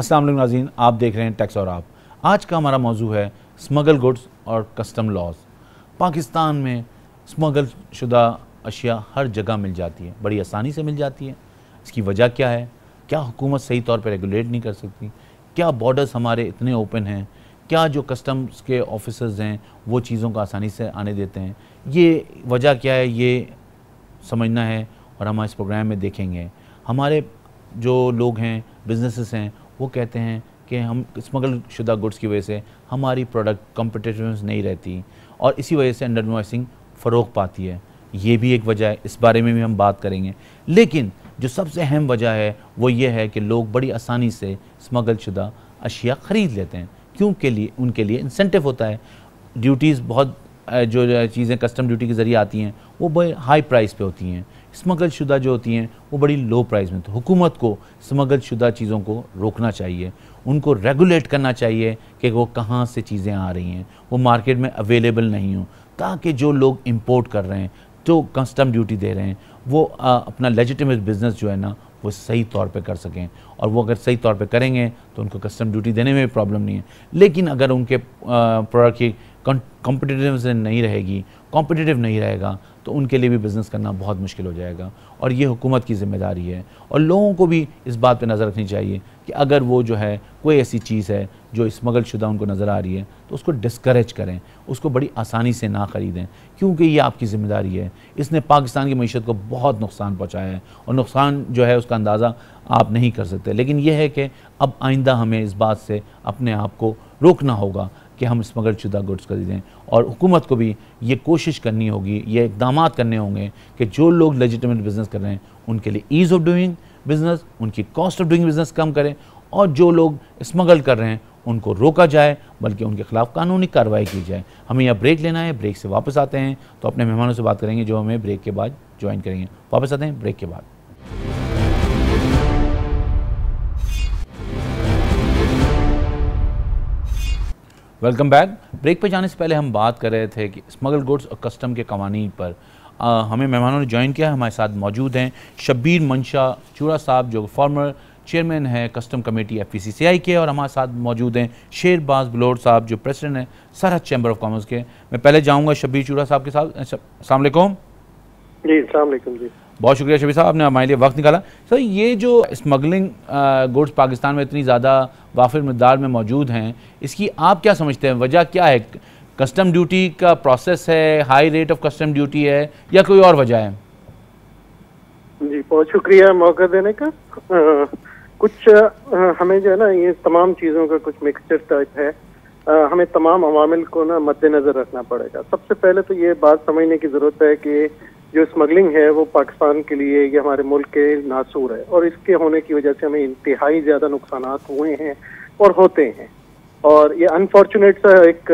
अस्सलाम वालेकुम नाज़रीन, आप देख रहे हैं टैक्स और आप। आज का हमारा मौजू है स्मगल गुड्स और कस्टम लॉज। पाकिस्तान में स्मगल शुदा अशिया हर जगह मिल जाती है, बड़ी आसानी से मिल जाती है। इसकी वजह क्या है? क्या हुकूमत सही तौर पर रेगुलेट नहीं कर सकती? क्या बॉर्डर्स हमारे इतने ओपन हैं? क्या जो कस्टम्स के ऑफिसर्स हैं वो चीज़ों को आसानी से आने देते हैं? ये वजह क्या है, ये समझना है और हम इस प्रोग्राम में देखेंगे। हमारे जो लोग हैं, बिजनेसेस हैं, वो कहते हैं कि हम स्मगल शुदा गुड्स की वजह से हमारी प्रोडक्ट कॉम्पिटिटिवनेस नहीं रहती और इसी वजह से अंडर इनवॉइसिंग फ़रोग पाती है। ये भी एक वजह है, इस बारे में भी हम बात करेंगे। लेकिन जो सबसे अहम वजह है वो ये है कि लोग बड़ी आसानी से स्मगल शुदा अशिया ख़रीद लेते हैं। क्योंकि उनके लिए इंसेंटिव होता है। ड्यूटीज़ बहुत जो चीज़ें कस्टम ड्यूटी के ज़रिए आती हैं वो बड़े हाई प्राइस पे होती हैं। स्मगल शुदा जो होती हैं वो बड़ी लो प्राइस में। तो हुकूमत को स्मगल शुदा चीज़ों को रोकना चाहिए, उनको रेगुलेट करना चाहिए कि वो कहाँ से चीज़ें आ रही हैं, वो मार्केट में अवेलेबल नहीं हो, ताकि जो लोग इंपोर्ट कर रहे हैं, जो कस्टम ड्यूटी दे रहे हैं, वो अपना लेजिटिमेट बिज़नेस जो है ना वो सही तौर पे कर सकें। और वो अगर सही तौर पे करेंगे तो उनको कस्टम ड्यूटी देने में भी प्रॉब्लम नहीं है। लेकिन अगर उनके प्रोडक्ट की कॉम्पिटिटिव नहीं रहेगी, कॉम्पिटिटिव नहीं रहेगा, तो उनके लिए भी बिज़नेस करना बहुत मुश्किल हो जाएगा। और ये हुकूमत की ज़िम्मेदारी है और लोगों को भी इस बात पे नज़र रखनी चाहिए कि अगर वो जो है कोई ऐसी चीज़ है जो स्मगल शुदा उनको नज़र आ रही है तो उसको डिस्करेज करें, उसको बड़ी आसानी से ना ख़रीदें, क्योंकि ये आपकी ज़िम्मेदारी है। इसने पाकिस्तान की मईशत को बहुत नुकसान पहुँचाया है और नुकसान जो है उसका अंदाज़ा आप नहीं कर सकते। लेकिन यह है कि अब आइंदा हमें इस बात से अपने आप को रोकना होगा कि हम स्मगल शुदा गुड्स खरीदें। और हुकूमत को भी ये कोशिश करनी होगी, ये इक़दाम करने होंगे कि जो लोग लेजिटिमेट बिज़नेस कर रहे हैं उनके लिए ईज़ ऑफ डूइंग बिज़नेस, उनकी कॉस्ट ऑफ डूइंग बिज़नेस कम करें, और जो लोग स्मगल कर रहे हैं उनको रोका जाए, बल्कि उनके खिलाफ कानूनी कार्रवाई की जाए। हमें यह ब्रेक लेना है, ब्रेक से वापस आते हैं तो अपने मेहमानों से बात करेंगे जो हमें ब्रेक के बाद ज्वाइन करेंगे। वापस आते हैं ब्रेक के बाद। Welcome back. ब्रेक पे जाने से पहले हम बात कर रहे थे कि स्मगल गुड्स और कस्टम के कवानीन पर हमें मेहमानों ने ज्वाइन किया है। हमारे साथ मौजूद हैं शब्बीर मंशा चूड़ा साहब जो फॉर्मर चेयरमैन है कस्टम कमेटी FPCCI के, और हमारे साथ मौजूद हैं शेरबाज बलोच साहब जो प्रेसिडेंट हैं सरहद चैम्बर ऑफ कॉमर्स के। मैं पहले जाऊँगा शब्बीर चूड़ा साहब के साथ। अस्सलाम वालेकुम। जी अस्सलाम वालेकुम जी। बहुत शुक्रिया शबीर साहब, आपने हमारे लिए वक्त निकाला। सर, ये जो स्मगलिंग गुड्स पाकिस्तान में इतनी ज़्यादा वाफिर मकदार में मौजूद हैं, इसकी आप क्या समझते हैं, वजह क्या है? कस्टम ड्यूटी का प्रोसेस है, high rate of custom duty है, या कोई और वजह है? जी बहुत शुक्रिया मौका देने का। कुछ हमें जो है ना ये तमाम चीज़ों का कुछ मिक्सचर टाइप है। हमें तमाम अवामिल को ना मद्देनज़र रखना पड़ेगा। सबसे पहले तो ये बात समझने की ज़रूरत है कि जो स्मगलिंग है वो पाकिस्तान के लिए, ये हमारे मुल्क के नासूर है, और इसके होने की वजह से हमें इंतहाई ज़्यादा नुकसानात हुए हैं और होते हैं। और ये अनफॉर्चुनेट सा एक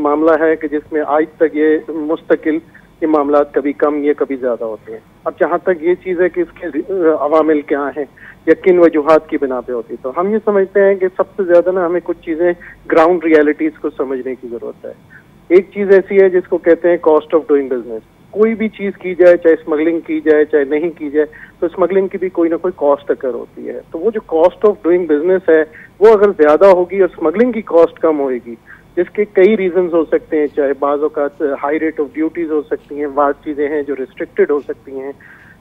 मामला है कि जिसमें आज तक ये मुस्तकिल ये मामला कभी कम ये कभी ज़्यादा होते हैं। अब जहाँ तक ये चीज़ है कि इसके अवामिल क्या हैं या किन वजूहात की बिना पे होती, तो हम ये समझते हैं कि सबसे ज़्यादा ना हमें कुछ चीज़ें ग्राउंड रियलिटीज़ को समझने की ज़रूरत है। एक चीज़ ऐसी है जिसको कहते हैं कॉस्ट ऑफ डूइंग बिजनेस। कोई भी चीज़ की जाए, चाहे स्मगलिंग की जाए चाहे नहीं की जाए, तो स्मगलिंग की भी कोई ना कोई कॉस्ट अकर होती है। तो वो जो कॉस्ट ऑफ डूइंग बिजनेस है वो अगर ज़्यादा होगी और स्मगलिंग की कॉस्ट कम होएगी, जिसके कई रीजंस हो सकते हैं, चाहे बाज़ औक़ात हाई रेट ऑफ ड्यूटीज़ हो सकती हैं, बाज़ चीज़ें हैं जो रिस्ट्रिक्टेड हो सकती हैं,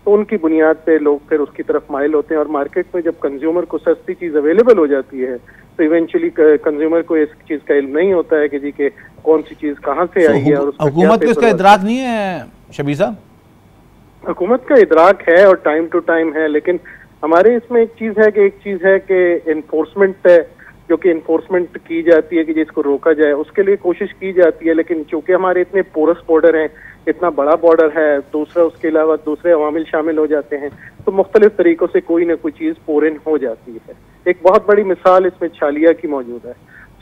तो उनकी बुनियाद पे लोग फिर उसकी तरफ माइल होते हैं। और मार्केट में जब कंज्यूमर को सस्ती चीज़ अवेलेबल हो जाती है तो इवेंचुअली कंज्यूमर को इस चीज़ का इल्म नहीं होता है कि जी के कौन सी चीज़ कहाँ से आई है। और हुकूमत को इसका इदराक नहीं है शबीर साहब? हुकूमत का इदराक है और टाइम टू टाइम है, लेकिन हमारे इसमें एक चीज़ है कि इन्फोर्समेंट है, जो कि इन्फोर्समेंट की जाती है कि जिसको रोका जाए उसके लिए कोशिश की जाती है। लेकिन चूंकि हमारे इतने पोरस बॉर्डर हैं, इतना बड़ा बॉर्डर है, दूसरा उसके अलावा दूसरे अवामिल शामिल हो जाते हैं, तो मुख्तलिफ तरीकों से कोई ना कोई चीज़ पोर इन हो जाती है। एक बहुत बड़ी मिसाल इसमें छालिया की मौजूद है।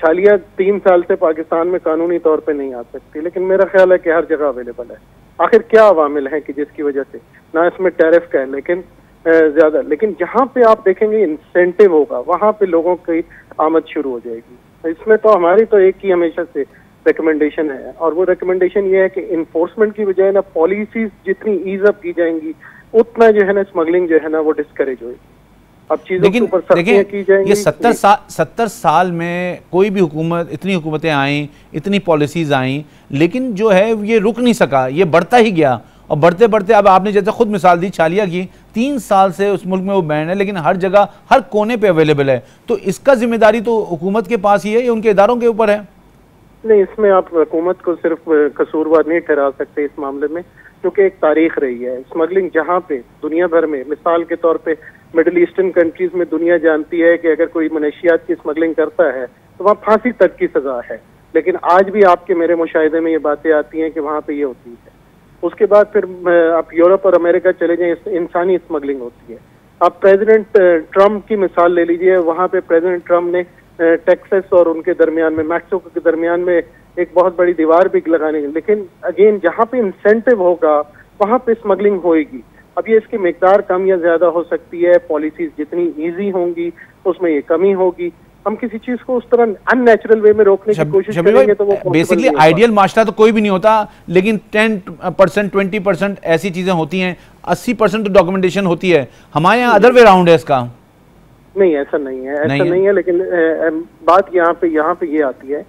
छालिया 3 साल से पाकिस्तान में कानूनी तौर पे नहीं आ सकती, लेकिन मेरा ख्याल है कि हर जगह अवेलेबल है। आखिर क्या अवामिल है कि जिसकी वजह से ना इसमें टैरिफ का है लेकिन ज्यादा, लेकिन जहाँ पे आप देखेंगे इंसेंटिव होगा वहाँ पे लोगों की आमद शुरू हो जाएगी। इसमें तो हमारी तो एक ही हमेशा से रिकमेंडेशन है, और वो रिकमेंडेशन ये है कि इन्फोर्समेंट की बजाय ना पॉलिसीज जितनी ईज अप की जाएंगी उतना जो है ना स्मगलिंग जो है ना वो डिस्करेज होगी। अब चीजों के ऊपर सख्तियां की जाएंगी। ये 70 साल में कोई भी हुकूमत, इतनी हुकूमतें आई, इतनी पॉलिसीज आई, लेकिन जो है ये रुक नहीं सका, ये बढ़ता ही गया। और बढ़ते बढ़ते अब आपने जैसे खुद मिसाल दी छालिया की, 3 साल से उस मुल्क में वो बैन है, लेकिन हर जगह हर कोने पे अवेलेबल है। तो इसका जिम्मेदारी तो हुकूमत के पास ही है, ये उनके इदारों के ऊपर है। नहीं, इसमें आप हुकूमत को सिर्फ कसूरवार नहीं ठहरा सकते इस मामले में, क्योंकि एक तारीख रही है स्मगलिंग जहाँ पे दुनिया भर में, मिसाल के तौर पे मिडिल ईस्टर्न कंट्रीज में दुनिया जानती है कि अगर कोई मनशियात की स्मगलिंग करता है तो वहाँ फांसी तक की सजा है। लेकिन आज भी आपके मेरे मुशाहिदे में ये बातें आती हैं कि वहाँ पे ये होती है। उसके बाद फिर आप यूरोप और अमेरिका चले जाएं, इंसानी स्मगलिंग होती है। आप प्रेसिडेंट ट्रम्प की मिसाल ले लीजिए, वहाँ पे प्रेसिडेंट ट्रम्प ने टेक्सास और उनके दरमियान में, मैक्सिको के दरमियान में एक बहुत बड़ी दीवार भी लगाने की, लेकिन अगेन जहाँ पे इंसेंटिव होगा वहाँ पे स्मगलिंग होएगी। अब ये इसकी मिकदार कम या ज्यादा हो सकती है, पॉलिसीज जितनी इजी होंगी उसमें ये कमी होगी। हम किसी चीज को उस तरह अननेचुरल वे में रोकने की कोशिश करेंगे तो वो बेसिकली आइडियल माशरा तो कोई भी नहीं होता, लेकिन 10% 20% ऐसी चीजें होती हैं, 80% तो डॉक्यूमेंटेशन होती है। हमारे यहाँ अदर वे राउंड है इसका। नहीं, ऐसा नहीं है, ऐसा नहीं है। लेकिन बात यहाँ पे ये आती है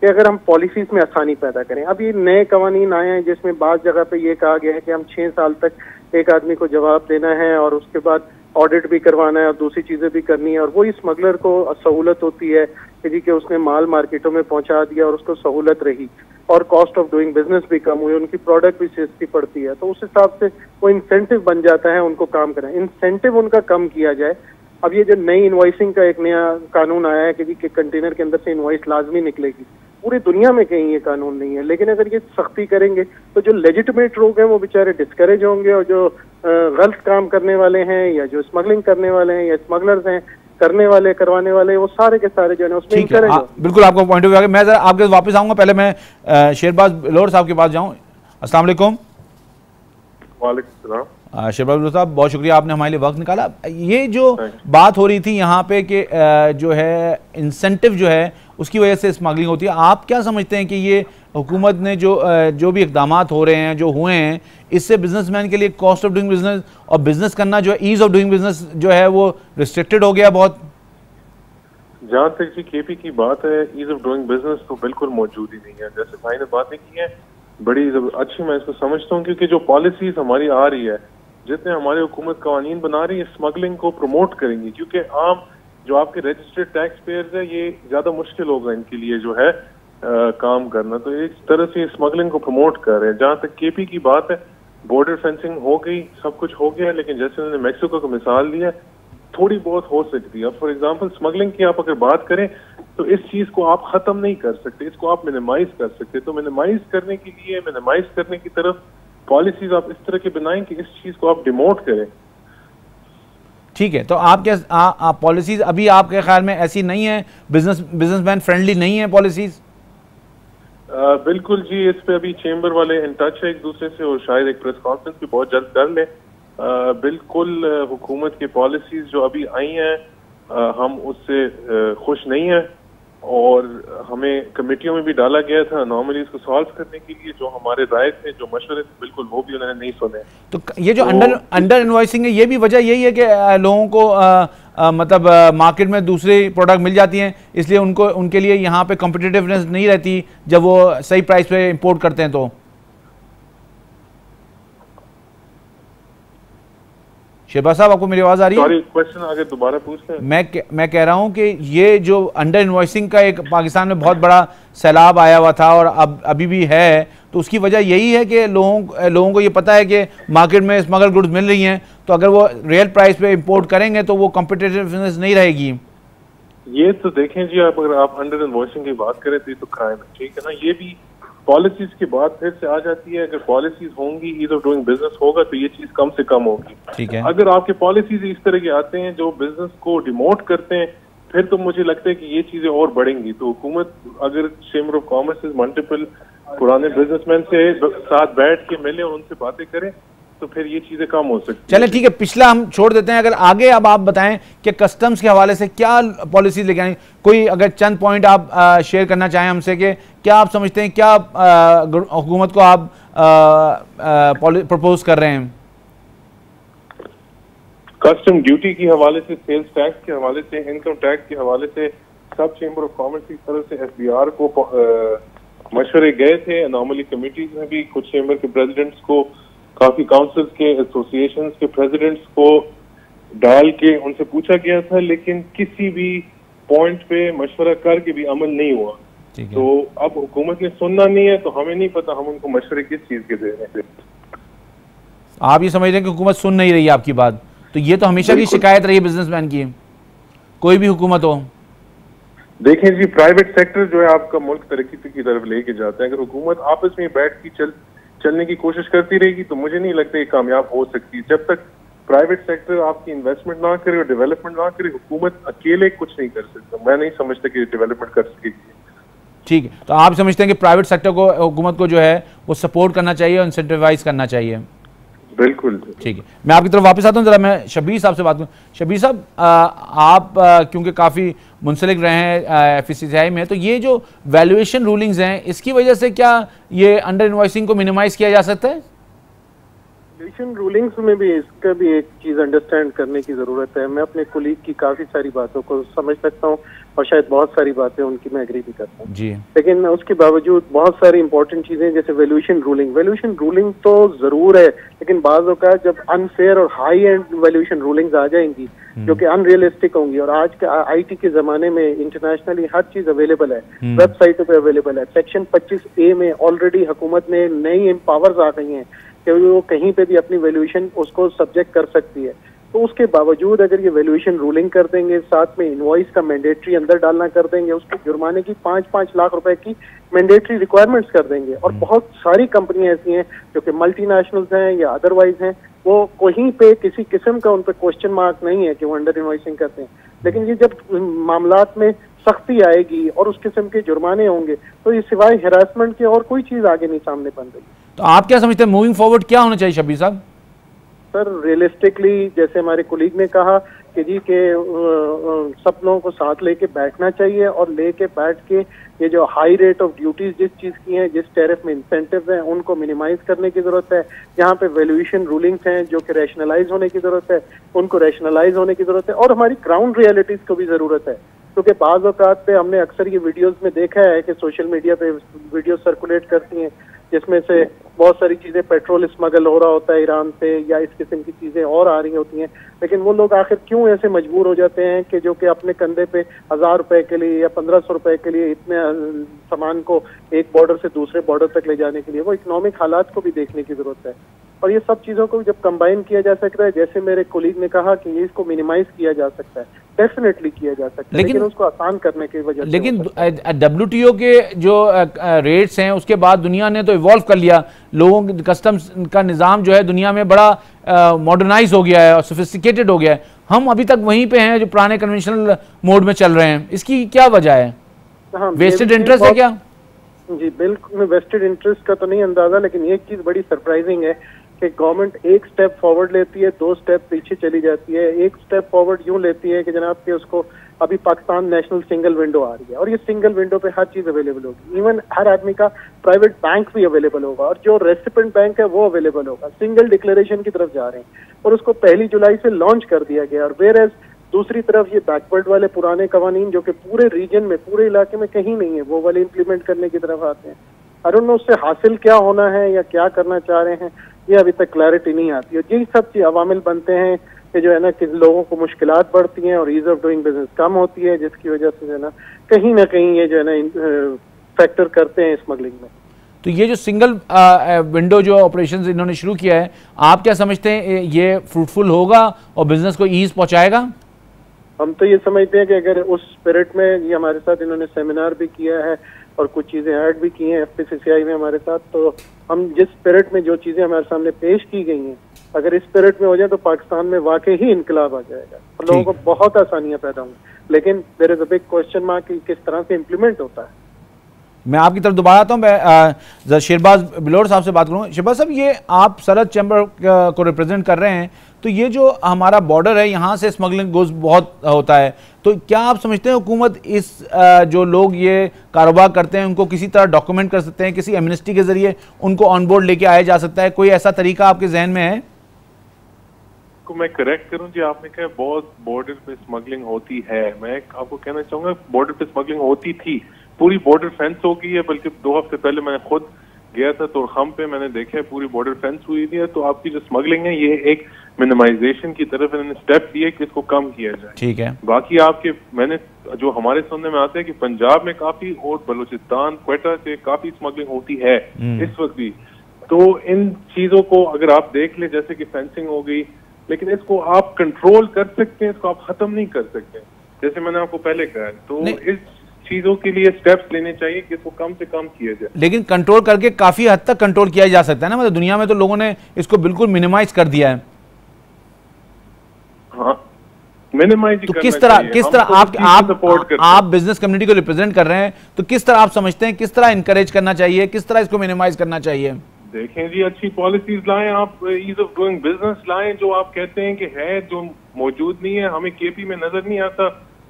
कि अगर हम पॉलिसीज में आसानी पैदा करें। अब ये नए कवानीन आए हैं जिसमें बात जगह पे ये कहा गया है कि हम 6 साल तक एक आदमी को जवाब देना है और उसके बाद ऑडिट भी करवाना है और दूसरी चीजें भी करनी है, और वही स्मगलर को सहूलत होती है कि जी कि उसने माल मार्केटों में पहुंचा दिया और उसको सहूलत रही और कॉस्ट ऑफ डूइंग बिजनेस भी कम हुई, उनकी प्रोडक्ट भी सस्ती पड़ती है। तो उस हिसाब से वो इंसेंटिव बन जाता है उनको काम करना। इंसेंटिव उनका कम किया जाए। अब ये जो नई इनवॉइसिंग का एक नया कानून आया है कि जी कि कंटेनर के अंदर से इनवॉइस लाजमी निकलेगी, पूरी दुनिया में कहीं ये कानून नहीं है। लेकिन अगर ये सख्ती करेंगे तो जो लेजिटिमेट लोग हैं वो बेचारे डिस्करेज होंगे, और जो गलत काम करने वाले हैं या जो स्मगलिंग करने वाले हैं या स्मगलर्स हैं, करने वाले करवाने वाले, वो सारे के सारे जो है उसमें करेंगे। बिल्कुल आपका पॉइंट ऑफ व्यू। मैं जरा आपके वापस आऊंगा, पहले मैं शेरबाज लोर साहब के पास जाऊं। अस्सलाम वालेकुम। वालेकुम सलाम। शेरबाज साहब, बहुत शुक्रिया, आपने हमारे लिए वक्त निकाला। ये जो बात हो रही थी यहाँ पे कि जो है इंसेंटिव जो है उसकी वजह से स्मगलिंग होती है, आप क्या समझते हैं कि ये हुकूमत ने जो भी इकदाम हो रहे हैं, जो हुए हैं, इससे बिजनेसमैन के लिए कॉस्ट ऑफ डूइंग बिजनेस और बिजनेस करना जो है, ईज ऑफ डूइंग बिजनेस जो है वो रिस्ट्रिक्टेड हो गया बहुत? जहाँ तक जी केपी की बात है, ईज ऑफ डूइंग बिजनेस तो बिल्कुल मौजूद ही नहीं है। जैसे भाई ने बातें की हैं बड़ी अच्छी, मैं इसको समझता हूँ, क्योंकि जो पॉलिसीज हमारी आ रही है, जितने हमारी हुकूमत कवानीन बना रही है, स्मगलिंग को प्रमोट करेंगी। क्योंकि आम जो आपके रजिस्टर्ड टैक्स पेयर्स है, ये ज्यादा मुश्किल होगा इनके लिए जो है काम करना, तो एक तरह से स्मगलिंग को प्रमोट कर रहे हैं। जहाँ तक केपी की बात है, बॉर्डर फेंसिंग हो गई, सब कुछ हो गया, लेकिन जैसे उन्होंने मैक्सिको का मिसाल दिया, थोड़ी बहुत हो सकती है। अब फॉर एग्जांपल स्मगलिंग की आप अगर बात करें तो इस चीज को आप खत्म नहीं कर सकते, इसको आप मिनिमाइज कर सकते। तो मिनिमाइज करने के लिए, मिनिमाइज करने की तरफ पॉलिसीज आप इस तरह की बनाएं कि इस चीज को आप डिमोट करें। ठीक है, तो आप क्या पॉलिसीज अभी आपके ख्याल में ऐसी नहीं है, बिजनेसमैन फ्रेंडली नहीं है पॉलिसीज? बिल्कुल जी, इस पे अभी चेंबर वाले इन टच है एक दूसरे से, और शायद एक प्रेस कॉन्फ्रेंस भी बहुत जल्द कर ले। बिल्कुल हुकूमत की पॉलिसीज जो अभी आई हैं, हम उससे खुश नहीं हैं, और हमें कमेटियों में भी डाला गया था नॉर्मली इसको सॉल्व करने के लिए। जो हमारे राय थे, जो मशवरे थे, बिल्कुल वो भी उन्होंने नहीं सुने। तो ये जो अंडर इनवॉइसिंग है, ये भी वजह यही है कि लोगों को मतलब मार्केट में दूसरी प्रोडक्ट मिल जाती हैं, इसलिए उनके लिए यहाँ पे कॉम्पिटिटिवनेस नहीं रहती जब वो सही प्राइस पे इंपोर्ट करते हैं। तो शेरबाज साहब, आपको मेरी आवाज आ रही है? सॉरी, क्वेश्चन आगे दोबारा पूछ लें। मैं कह रहा हूं कि ये जो अंडर इनवॉइसिंग का एक पाकिस्तान में बहुत बड़ा सैलाब आया हुआ था और अब अभी भी है, तो उसकी वजह यही है कि लोगों को ये पता है कि मार्केट में स्मगल गुड्स मिल रही हैं, तो अगर वो रियल प्राइस पे इंपोर्ट करेंगे तो वो कॉम्पिटिटिवनेस नहीं रहेगी। ये तो देखें जी, अगर आप अंडर इनवॉइसिंग की बात करें तो ये तो क्राइम है, ठीक है ना। ये भी पॉलिसीज की बात फिर से आ जाती है। अगर पॉलिसीज होंगी, ईज ऑफ डूइंग बिजनेस होगा, तो ये चीज कम से कम होगी। ठीक है। अगर आपके पॉलिसीज इस तरह के आते हैं जो बिजनेस को डिमोट करते हैं, फिर तो मुझे लगता है कि ये चीजें और बढ़ेंगी। तो हुकूमत अगर चेंबर ऑफ कॉमर्स मल्टीपल पुराने बिजनेसमैन से साथ बैठ के मिले और उनसे बातें करें, तो फिर ये चीजें कम हो सकती है। चले ठीक है, पिछला हम छोड़ देते हैं। अगर आगे अब आप बताएं कि कस्टम्स के हवाले से क्या पॉलिसी लेके आए, कोई अगर चंद पॉइंट आप शेयर करना चाहें हमसे कि क्या आप समझते हैं, क्या हुकूमत को आप प्रपोज कर रहे हैं? कस्टम ड्यूटी के हवाले से, सेल्स टैक्स के हवाले से, इनकम टैक्स के हवाले से सब चेंबर ऑफ कॉमर्स की तरफ से FBR को मशवरे गए थे। अनॉमली कमिटीज में भी कुछ चेंबर के प्रेसिडेंट्स को, काफी काउंसिल्स के, एसोसिएशंस के प्रेसिडेंट्स को डाल के उनसे पूछा गया था, लेकिन किसी भी पॉइंट पे मशवरा करके भी अमल नहीं हुआ। तो अब हुकूमत ने सुनना नहीं है, तो हमें नहीं पता हम उनको मशवरे किस चीज के दे रहे हैं। आप ये समझ रहे हैं कि हुकूमत सुन नहीं रही है आपकी बात? तो ये तो हमेशा की शिकायत रही है बिजनेसमैन की, कोई भी हुकूमत हो। देखें जी, प्राइवेट सेक्टर जो है आपका मुल्क तरक्की की तरफ लेके जाता है। अगर हुकूमत आपस में बैठ के चलने की कोशिश करती रहेगी तो मुझे नहीं लगता ये कामयाब हो सकती। जब तक प्राइवेट सेक्टर आपकी इन्वेस्टमेंट ना करे और डेवलपमेंट ना करे, हुकूमत अकेले कुछ नहीं कर सकता। मैं नहीं समझता कि डेवलपमेंट कर सकेगी। ठीक है, तो आप समझते हैं कि प्राइवेट सेक्टर को, हुकूमत को जो है वो सपोर्ट करना चाहिए और इंसेंटिवाइज करना चाहिए? बिल्कुल। ठीक है, मैं आपकी तरफ वापस आता हूँ, जरा मैं शब्बीर साहब से बात करूँ। शब्बीर साहब, आप क्योंकि काफ़ी मुंसलिक रहे हैं FCCI में, तो ये जो वैल्यूएशन रूलिंग्स हैं, इसकी वजह से क्या ये अंडर इनवॉइसिंग को मिनिमाइज किया जा सकता है? वैल्यूएशन रूलिंग्स में भी इसका भी एक चीज अंडरस्टैंड करने की जरूरत है। मैं अपने कोलीग की काफी सारी बातों को समझ सकता हूँ और शायद बहुत सारी बातें उनकी मैं एग्री भी करता हूँ जी, लेकिन उसके बावजूद बहुत सारी इंपॉर्टेंट चीजें जैसे वैल्यूएशन रूलिंग तो जरूर है, लेकिन बाज़ औक़ात जब अनफेयर और हाई एंड वैल्यूएशन रूलिंग्स आ जाएंगी जो कि अनरियलिस्टिक होंगी, और आज के IT के जमाने में इंटरनेशनली हर चीज अवेलेबल है, वेबसाइटों पे अवेलेबल है। सेक्शन 25A में ऑलरेडी हुकूमत ने नई पावर्स आ गई हैं कि वो कहीं पे भी अपनी वैल्यूएशन उसको सब्जेक्ट कर सकती है। तो उसके बावजूद अगर ये वैल्यूएशन रूलिंग कर देंगे, साथ में इनवॉइस का मैंडेटरी अंदर डालना कर देंगे, उसके जुर्माने की 5-5 लाख रुपए की मैंडेटरी रिक्वायरमेंट्स कर देंगे, और बहुत सारी कंपनियां ऐसी हैं जो कि मल्टीनेशनल्स हैं या अदरवाइज हैं, वो कहीं पे किसी किस्म का उन पर क्वेश्चन मार्क नहीं है कि वो अंडर इनवॉइसिंग करते हैं। लेकिन ये जब मामलात में सख्ती आएगी और उस किस्म के जुर्माने होंगे, तो ये सिवाय हेरासमेंट के और कोई चीज आगे नहीं सामने बन रही। तो आप क्या समझते हैं मूविंग फॉरवर्ड क्या होना चाहिए शब्बीर साहब? सर, रियलिस्टिकली जैसे हमारे कोलीग ने कहा कि जी के सब लोगों को साथ लेके बैठना चाहिए और लेके बैठ के ये जो हाई रेट ऑफ ड्यूटीज जिस चीज की हैं, जिस टैरिफ में इंसेंटिव हैं, उनको मिनिमाइज करने की जरूरत है। यहाँ पे वैल्यूएशन रूलिंग्स हैं जो कि रैशनलाइज होने की जरूरत है, उनको रैशनलाइज होने की जरूरत है, और हमारी ग्राउंड रियलिटीज को भी जरूरत है। क्योंकि बाज़ औक़ात पे हमने अक्सर ये वीडियोस में देखा है कि सोशल मीडिया पे वीडियो सर्कुलेट करती हैं जिसमें से बहुत सारी चीजें, पेट्रोल स्मगल हो रहा होता है ईरान से या इस किस्म की चीजें और आ रही होती हैं, लेकिन वो लोग आखिर क्यों ऐसे मजबूर हो जाते हैं कि जो कि अपने कंधे पे 1000 रुपए के लिए या 1500 रुपए के लिए इतने सामान को एक बॉर्डर से दूसरे बॉर्डर तक ले जाने के लिए, वो इकोनॉमिक हालात को भी देखने की जरूरत है। और ये सब चीजों को जब कंबाइन किया जा सकता है, जैसे मेरे कोलीग ने कहा कि ये इसको मिनिमाइज किया जा सकता है, डेफिनेटली किया जा सकता है, लेकिन उसको आसान करने की वजह से। लेकिन WTO के जो रेट्स हैं उसके बाद दुनिया ने तो इवॉल्व कर लिया, लोगों के कस्टम्स का निज़ाम जो है दुनिया में बड़ा मॉडर्नाइज हो गया है और सोफिस्टिकेटेड हो गया है। हम अभी तक वहीं पे हैं जो पुराने कन्वेंशनल मोड में चल रहे हैं, इसकी क्या वजह है? वेस्टेड इंटरेस्ट है क्या? जी बिल्कुल, वेस्टेड इंटरेस्ट का तो नहीं अंदाजा, लेकिन एक चीज बड़ी सरप्राइजिंग है कि गवर्नमेंट एक स्टेप फॉरवर्ड लेती है, 2 स्टेप पीछे चली जाती है। एक स्टेप फॉरवर्ड यूं लेती है कि जनाब के उसको अभी पाकिस्तान नेशनल सिंगल विंडो आ रही है, और ये सिंगल विंडो पे हर चीज अवेलेबल होगी, इवन हर आदमी का प्राइवेट बैंक भी अवेलेबल होगा, और जो रेसिपेंट बैंक है वो अवेलेबल होगा। सिंगल डिक्लेरेशन की तरफ जा रहे हैं और उसको 1 जुलाई से लॉन्च कर दिया गया। और वेयर एज दूसरी तरफ ये बैकवर्ड वाले पुराने कवानीन जो कि पूरे रीजन में, पूरे इलाके में कहीं नहीं है, वो वाले इम्प्लीमेंट करने की तरफ आते हैं। आई डोंट नो उससे हासिल क्या होना है या क्या करना चाह रहे हैं, ये अभी तक क्लैरिटी नहीं आती है। यही सब चीज अवामिल बनते हैं कि जो है ना कि लोगों को मुश्किलात बढ़ती हैं और ईज ऑफ डूइंग बिजनेस कम होती है, जिसकी वजह से जो है ना कहीं ये जो है ना फैक्टर करते हैं स्मगलिंग में। तो ये जो सिंगल विंडो जो ऑपरेशन इन्होंने शुरू किया है, आप क्या समझते हैं ये फ्रूटफुल होगा और बिजनेस को ईज पहुंचाएगा? हम तो ये समझते हैं कि अगर उस स्पिरिट में, ये हमारे साथ इन्होंने सेमिनार भी किया है और कुछ चीजें ऐड भी की हैं FCCI में हमारे साथ, तो हम जिस स्पिरिट में जो चीजें हमारे सामने पेश की गई हैं, अगर इस स्पिरिट में हो जाए तो पाकिस्तान में वाकई ही इनकलाब आ जाएगा और लोगों को बहुत आसानियां पैदा होंगी। लेकिन there is a big question mark कि किस तरह से इम्प्लीमेंट होता है। मैं आपकी तरफ दोबारा आता हूँ, मैं शहबाज बिलोर साहब से बात करूँ। शहबाज साहब, ये आप सरहद चैम्बर को रिप्रेजेंट कर रहे हैं, तो ये जो हमारा बॉर्डर है यहाँ से स्मगलिंग गोज़ बहुत होता है, तो क्या आप समझते हैं हुकूमत इस जो लोग ये कारोबार करते हैं उनको किसी तरह डॉक्यूमेंट कर सकते हैं, किसी एमनेस्टी के जरिए उनको ऑन बोर्ड लेके आया जा सकता है? कोई ऐसा तरीका आपके जहन में है? इसको मैं करेक्ट करूं जी, आपने कहा बहुत बॉर्डर पे स्मगलिंग होती है। मैं आपको कहना चाहूंगा बॉर्डर पे स्मगलिंग होती थी, पूरी बॉर्डर फेंस हो गई है, बल्कि 2 हफ्ते पहले मैं खुद गया था तो हम पे मैंने देखा है पूरी बॉर्डर फेंस हुई है। तो आपकी जो स्मगलिंग है ये एक मिनिमाइजेशन की तरफ इन्होंने स्टेप लिए कि इसको कम किया जाए। ठीक है। बाकी आपके मैंने जो हमारे सुनने में आता है कि पंजाब में काफी और बलूचिस्तान क्वेटा से काफी स्मगलिंग होती है इस वक्त भी। तो इन चीजों को अगर आप देख ले, जैसे कि फेंसिंग हो गई, लेकिन इसको आप कंट्रोल कर सकते हैं, इसको आप खत्म नहीं कर सकते, जैसे मैंने आपको पहले कहा। तो इस चीजों के लिए स्टेप्स लेने चाहिए कि इसको कम से कम किया जाए। लेकिन कंट्रोल करके काफी हद तक कंट्रोल किया जा सकता है ना, मतलब दुनिया में तो लोगों ने इसको बिल्कुल मिनिमाइज कर दिया है। हाँ, मिनिमाइज तो किस तरह आप बिजनेस कम्युनिटी को रिप्रेजेंट कर रहे हैं, तो किस तरह आप समझते हैं, किस तरह इनकरेज करना चाहिए, किस तरह इसको मिनिमाइज करना चाहिए? देखें जी, अच्छी पॉलिसीज लाएं, आप ईज ऑफ डूइंग बिजनेस लाएं, जो आप कहते हैं कि है जो मौजूद नहीं है, हमें केपी में नजर नहीं आता,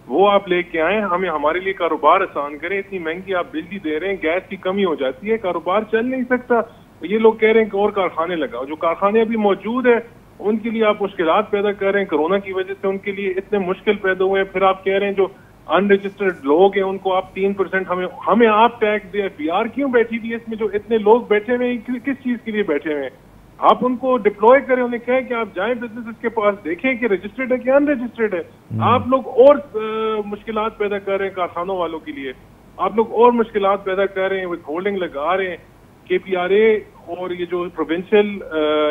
वो आप लेके आए, हमें हमारे लिए कारोबार आसान करें। इतनी महंगी आप बिजली दे रहे हैं, गैस की कमी हो जाती है, कारोबार चल नहीं सकता। ये लोग कह रहे हैं कि और कारखाने लगाओ, जो कारखाने अभी मौजूद है उनके लिए आप मुश्किलात पैदा कर रहे हैं। कोरोना की वजह से उनके लिए इतने मुश्किल पैदा हुए हैं। फिर आप कह रहे हैं जो अनरजिस्टर्ड लोग हैं उनको आप 3% हमें आप टैक्स दे। पीआर क्यों बैठी हुई है इसमें? जो इतने लोग बैठे हुए हैं, किस चीज के लिए बैठे हुए हैं? आप उनको डिप्लॉय करें, उन्हें कहें कि आप जाएं बिजनेस के पास, देखें कि रजिस्टर्ड है कि अनरजिस्टर्ड है। आप लोग और मुश्किलात पैदा कर रहे हैं कारखानों वालों के लिए, आप लोग और मुश्किलात पैदा कर रहे हैं, विथ होल्डिंग लगा रहे हैं। KPRA और ये जो प्रोविंशियल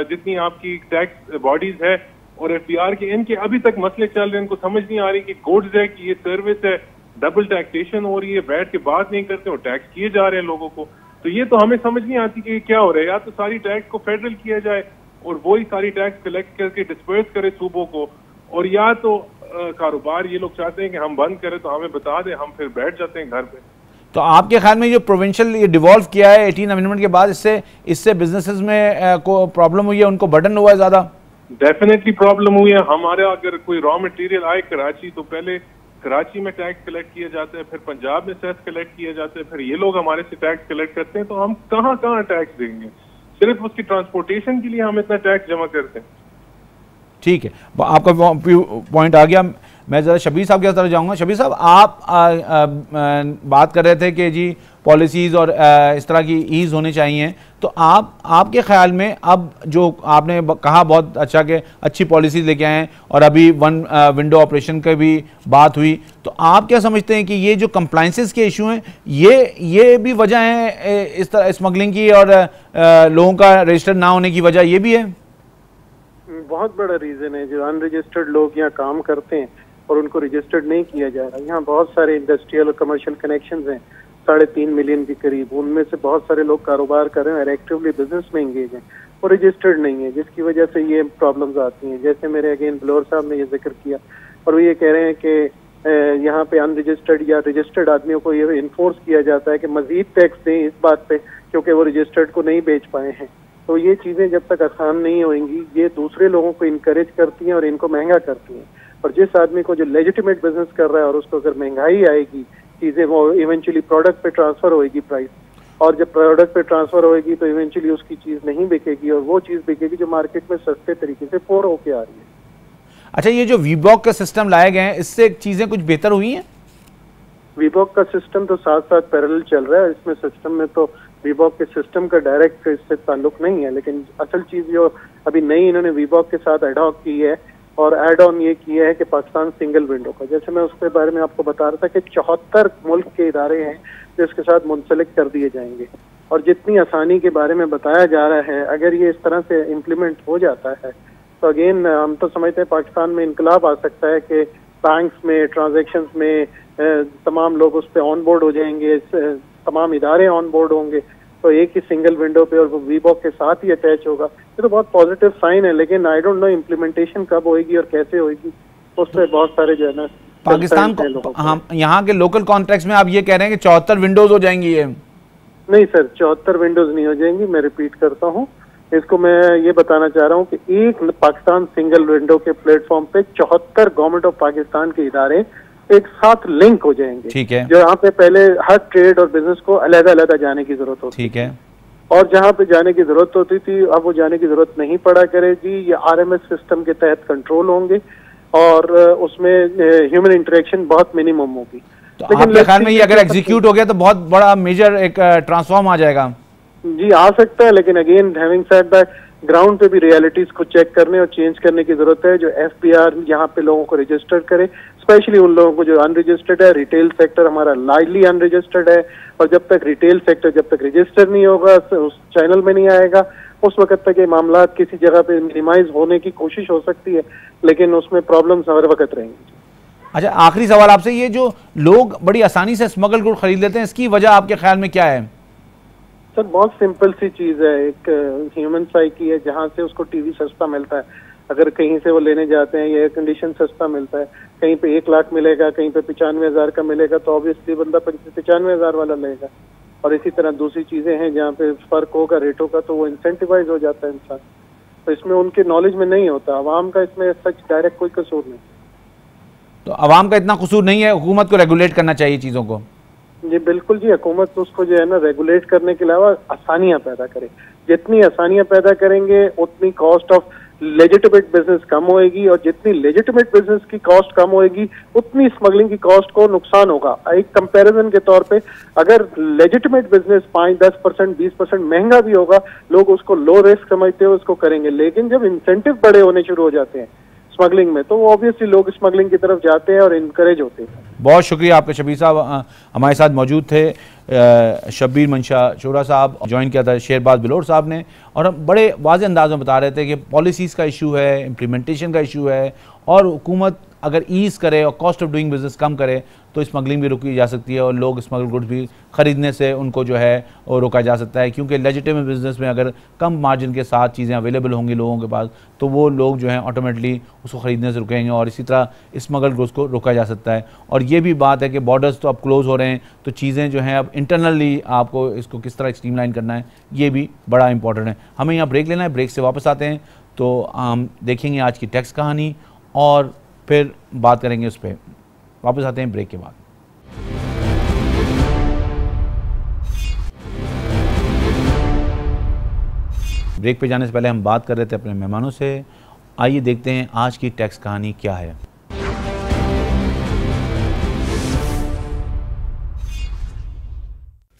जितनी आपकी टैक्स बॉडीज है और FBR के, इनके अभी तक मसले चल रहे हैं। इनको समझ नहीं आ रही कि गुड्स है कि ये सर्विस है, डबल टैक्सेशन हो रही है, बैठ के बात नहीं करते और टैक्स किए जा रहे हैं लोगों को। तो ये तो हमें समझ नहीं आती कि क्या हो रहा है। या तो सारी टैक्स को फेडरल किया जाए और वही सारी टैक्स कलेक्ट करके डिस्पर्स करे सूबों को, और या तो कारोबार ये लोग चाहते हैं कि हम बंद करें तो हमें बता दें, हम फिर बैठ जाते हैं घर पे। तो आपके ख्याल में जो प्रोविंशियल ये डिवॉल्व किया है 18 अमेंडमेंट के बाद, इससे बिजनेसेस में को प्रॉब्लम हुई है, उनको बर्डन हुआ है ज्यादा? डेफिनेटली प्रॉब्लम हुई है। हमारे अगर कोई रॉ मटेरियल आए कराची, तो पहले कराची में टैक्स कलेक्ट किया जाता है, फिर पंजाब में सेस कलेक्ट किया जाता है, फिर ये लोग हमारे से टैक्स कलेक्ट करते हैं। तो हम कहाँ कहाँ टैक्स देंगे? सिर्फ उसकी ट्रांसपोर्टेशन के लिए हम इतना टैक्स जमा करते हैं। ठीक है, आपका पॉइंट आ गया। मैं ज़रा शबीर साहब की तरफ जाऊंगा। शबीर साहब, आप बात कर रहे थे कि जी पॉलिसीज़ और इस तरह की ईज़ होने चाहिए, तो आपके ख्याल में अब जो आपने कहा बहुत अच्छा कि अच्छी पॉलिसीज़ लेके आए हैं और अभी वन विंडो ऑपरेशन की भी बात हुई, तो आप क्या समझते हैं कि ये जो कंप्लाइंसेस के इशू हैं ये भी वजह है इस तरह स्मगलिंग की, और लोगों का रजिस्टर्ड ना होने की वजह ये भी है? बहुत बड़ा रीजन है। जो अनरजिस्टर्ड लोग यहाँ काम करते हैं और उनको रजिस्टर्ड नहीं किया जा रहा। यहाँ बहुत सारे इंडस्ट्रियल और कमर्शियल कनेक्शंस हैं, 3.5 मिलियन के करीब। उनमें से बहुत सारे लोग कारोबार कर रहे हैं और एक्टिवली बिजनेस में इंगेज हैं, और रजिस्टर्ड नहीं है, जिसकी वजह से ये प्रॉब्लम्स आती हैं। जैसे मेरे अगेन ब्लोर साहब ने ये जिक्र किया, और वो ये कह रहे हैं कि यहाँ पे अनरजिस्टर्ड या रजिस्टर्ड आदमियों को ये इन्फोर्स किया जाता है कि मजीद टैक्स दें इस बात पे क्योंकि वो रजिस्टर्ड को नहीं बेच पाए हैं। तो ये चीजें जब तक आसान नहीं होंगी, ये दूसरे लोगों को इनकरेज करती हैं और इनको महंगा करती हैं। और जिस आदमी को जो लेजिटिमेट बिजनेस कर रहा है और उसको अगर महंगाई आएगी, चीजें वो इवेंचुअली प्रोडक्ट पे ट्रांसफर होएगी प्राइस, और जब प्रोडक्ट पे ट्रांसफर होएगी तो इवेंचुअली उसकी चीज नहीं बिकेगी, और वो चीज बिकेगी जो मार्केट में सस्ते तरीके से पोर होके आ रही है। अच्छा, ये जो वीबॉक का सिस्टम लाए गए हैं, इससे चीजें कुछ बेहतर हुई हैं? वीबॉक का सिस्टम तो साथ साथ पैरेलल चल रहा है। इसमें सिस्टम में तो वीबॉक के सिस्टम का डायरेक्ट इससे ताल्लुक नहीं है, लेकिन असल चीज जो अभी नई इन्होंने वीबॉक के साथ एडॉक की है और एड ऑन ये किया है कि पाकिस्तान सिंगल विंडो का, जैसे मैं उसके बारे में आपको बता रहा था कि 74 मुल्क के इदारे हैं जो इसके साथ मुंसलिक कर दिए जाएंगे। और जितनी आसानी के बारे में बताया जा रहा है, अगर ये इस तरह से इम्प्लीमेंट हो जाता है तो अगेन हम तो समझते हैं पाकिस्तान में इनकलाब आ सकता है कि बैंक्स में ट्रांजेक्शंस में तमाम लोग उस पर ऑन बोर्ड हो जाएंगे, तमाम इदारे ऑन बोर्ड होंगे, तो एक ही सिंगल विंडो पे और वो वीबॉक के साथ ही अटैच होगा। ये तो बहुत पॉजिटिव साइन है, लेकिन आई डोंट नो इम्प्लीमेंटेशन कब होगी और कैसे होगी, उस पर बहुत सारे जो है ना पाकिस्तान को हम यहाँ के लोकल कॉन्ट्रैक्ट्स में आप ये कह रहे हैं कि 74 विंडोज हो जाएंगी? ये नहीं सर, 74 विंडोज नहीं हो जाएंगी। मैं रिपीट करता हूँ, इसको मैं ये बताना चाह रहा हूँ कि एक पाकिस्तान सिंगल विंडो के प्लेटफॉर्म पे 74 गवर्नमेंट ऑफ पाकिस्तान के इदारे एक साथ लिंक हो जाएंगे। ठीक है। जो यहाँ पे पहले हर ट्रेड और बिजनेस को अलग अलग जाने की जरूरत होती है। ठीक है। और जहाँ पे जाने की जरूरत होती थी अब वो जाने की जरूरत नहीं पड़ा करेगी। ये RMS सिस्टम के तहत कंट्रोल होंगे और उसमें ह्यूमन इंटरेक्शन बहुत मिनिमम होगी। तो आपके ख्याल में ये अगर एग्जीक्यूट हो गया तो बहुत बड़ा मेजर एक ट्रांसफॉर्म आ जाएगा? जी आ सकता है, लेकिन again having said that ground पे भी रियलिटीज को चेक करने और चेंज करने की जरूरत है। जो FBR यहाँ पे लोगों को रजिस्टर करे, स्पेशली उन लोगों को जो अनरजिस्टर्ड है। रिटेल सेक्टर हमारा लाइटली अनरजिस्टर्ड है और जब तक रिटेल सेक्टर जब तक रजिस्टर नहीं होगा, उस चैनल में नहीं आएगा, उस वक्त तक ये मामला किसी जगह पे मिनिमाइज होने की कोशिश हो सकती है, लेकिन उसमें प्रॉब्लम्स हर वक्त रहेंगी। अच्छा, आखिरी सवाल आपसे, ये जो लोग बड़ी आसानी से स्मगल गुड खरीद लेते हैं, इसकी वजह आपके ख्याल में क्या है? सर बहुत सिंपल सी चीज है, एक ह्यूमन साइकी है। जहाँ से उसको टीवी सस्ता मिलता है, अगर कहीं से वो लेने जाते हैं, एयर कंडीशन सस्ता मिलता है, कहीं पे 1 लाख मिलेगा, कहीं पे 95,000 का मिलेगा, तो ऑब्वियसली बंदा 95,000 वाला लेगा। और इसी तरह दूसरी चीजें हैं जहाँ पे फर्क होगा रेटों का, तो वो इंसेंटिवाइज हो जाता है इंसान। तो इसमें उनके नॉलेज में नहीं होता, आवाम का इसमें सच डायरेक्ट कोई कसूर नहीं। तो आवाम का इतना कसूर नहीं है, हुकूमत को रेगुलेट करना चाहिए चीज़ों को? जी बिल्कुल जी, हुकूमत उसको जो है ना रेगुलेट करने के अलावा आसानियां पैदा करे। जितनी आसानियां पैदा करेंगे उतनी कॉस्ट ऑफ लेजिटिमेट बिजनेस कम होएगी, और जितनी लेजिटिमेट बिजनेस की कॉस्ट कम होएगी उतनी स्मगलिंग की कॉस्ट को नुकसान होगा। एक कंपैरिजन के तौर पे, अगर लेजिटिमेट बिजनेस 5-10%, 20% महंगा भी होगा, लोग उसको लो रिस्क समझते हो उसको करेंगे। लेकिन जब इंसेंटिव बड़े होने शुरू हो जाते हैं स्मगलिंग में, तो ऑब्वियसली लोग स्मगलिंग की तरफ जाते हैं और इनकरेज होते हैं। बहुत शुक्रिया आपके। शब्बीर साहब हमारे साथ मौजूद थे, शब्बीर मंशा शोरा साहब, ज्वाइन किया था शेरबाज बिलोर साहब ने, और हम बड़े वाज़े अंदाज में बता रहे थे कि पॉलिसीज़ का इशू है, इम्प्लीमेंटेशन का इशू है, और हुकूमत अगर ईज़ करे और कॉस्ट ऑफ डूइंग बिजनेस कम करे तो स्मगलिंग भी रोकी जा सकती है और लोग स्मगल गुड्स भी ख़रीदने से उनको जो है वो रोका जा सकता है। क्योंकि लेजिटिमेट बिजनेस में अगर कम मार्जिन के साथ चीज़ें अवेलेबल होंगी लोगों के पास, तो वो लोग जो हैं ऑटोमेटिकली उसको ख़रीदने से रुकेंगे, और इसी तरह स्मगल गुड्स को रोका जा सकता है। और ये भी बात है कि बॉर्डर्स तो अब क्लोज़ हो रहे हैं, तो चीज़ें जो हैं अब इंटरनली आपको इसको किस तरह स्ट्रीमलाइन करना है, ये भी बड़ा इंपॉर्टेंट है। हमें यहाँ ब्रेक लेना है, ब्रेक से वापस आते हैं तो हम देखेंगे आज की टैक्स कहानी और फिर बात करेंगे उस पर। वापस आते हैं ब्रेक के बाद। ब्रेक पे जाने से पहले हम बात कर रहे थे अपने मेहमानों से। आइए देखते हैं आज की टैक्स कहानी क्या है।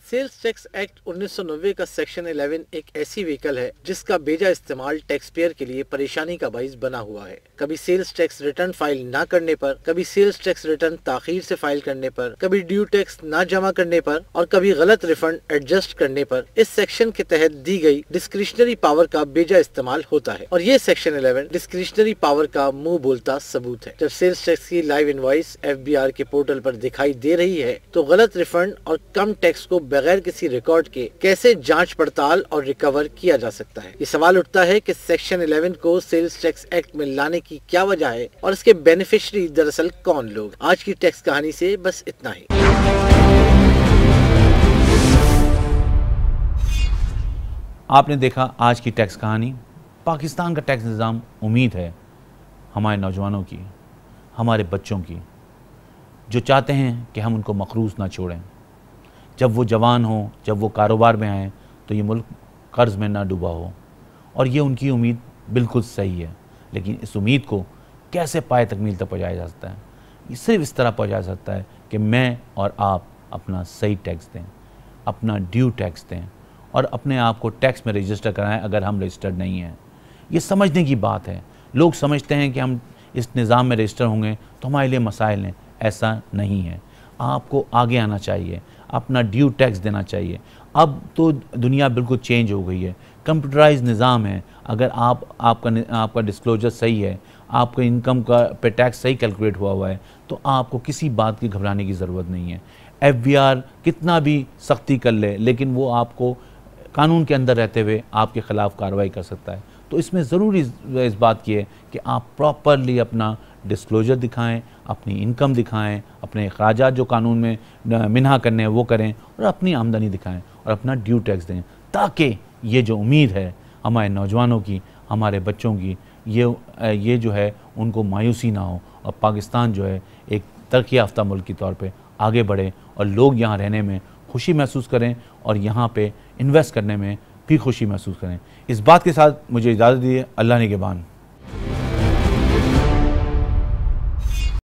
सेल्स टैक्स एक्ट 1990 का सेक्शन 11 एक ऐसी व्हीकल है जिसका बेजा इस्तेमाल टैक्स पेयर के लिए परेशानी का बाइस बना हुआ है। कभी सेल्स टैक्स रिटर्न फाइल ना करने पर, कभी सेल्स टैक्स रिटर्न ताखीर से फाइल करने पर, कभी ड्यू टैक्स ना जमा करने पर, और कभी गलत रिफंड एडजस्ट करने पर इस सेक्शन के तहत दी गई डिस्क्रिशनरी पावर का बेजा इस्तेमाल होता है। और ये सेक्शन 11 डिस्क्रिशनरी पावर का मुंह बोलता सबूत है। जब सेल्स टैक्स की लाइव इनवॉइस FBR के पोर्टल पर दिखाई दे रही है तो गलत रिफंड और कम टैक्स को बगैर किसी रिकॉर्ड के कैसे जांच पड़ताल और रिकवर किया जा सकता है। ये सवाल उठता है कि सेक्शन 11 को सेल्स टैक्स एक्ट में लाने की क्या वजह है और इसके बेनिफिशियरी दरअसल कौन लोग। आज की टैक्स कहानी से बस इतना ही। आपने देखा आज की टैक्स कहानी। पाकिस्तान का टैक्स निज़ाम उम्मीद है हमारे नौजवानों की, हमारे बच्चों की, जो चाहते हैं कि हम उनको मखरूज ना छोड़ें। जब वो जवान हो, जब वो कारोबार में आएँ तो ये मुल्क कर्ज़ में ना डूबा हो। और ये उनकी उम्मीद बिल्कुल सही है, लेकिन इस उम्मीद को कैसे पाए तकमील तक पहुँचाया जा सकता है? ये सिर्फ इस तरह पहुँचाया जा सकता है कि मैं और आप अपना सही टैक्स दें, अपना ड्यू टैक्स दें और अपने आप को टैक्स में रजिस्टर कराएं अगर हम रजिस्टर्ड नहीं हैं। ये समझने की बात है। लोग समझते हैं कि हम इस निज़ाम में रजिस्टर होंगे तो हमारे लिए मसाइल हैं, ऐसा नहीं है। आपको आगे आना चाहिए, अपना ड्यू टैक्स देना चाहिए। अब तो दुनिया बिल्कुल चेंज हो गई है, कंप्यूटराइज निज़ाम है। अगर आपका डिस्क्लोजर सही है, आपका इनकम का पे टैक्स सही कैलकुलेट हुआ है, तो आपको किसी बात की घबराने की ज़रूरत नहीं है। FBR कितना भी सख्ती कर ले, लेकिन वो आपको कानून के अंदर रहते हुए आपके ख़िलाफ़ कार्रवाई कर सकता है। तो इसमें ज़रूरी इस बात की है कि आप प्रॉपरली अपना डिस्क्लोजर दिखाएं, अपनी इनकम दिखाएं, अपने अखराजात जो कानून में मिन्हा करने हैं वो करें, और अपनी आमदनी दिखाएं और अपना ड्यू टैक्स दें, ताकि ये जो उम्मीद है हमारे नौजवानों की, हमारे बच्चों की, ये जो है उनको मायूसी ना हो और पाकिस्तान जो है एक तरक्की याफ्ता मुल्क के तौर पे आगे बढ़े और लोग यहाँ रहने में खुशी महसूस करें और यहाँ पे इन्वेस्ट करने में भी खुशी महसूस करें। इस बात के साथ मुझे इजाज़त दीजिए। अल्लाह निगहबान।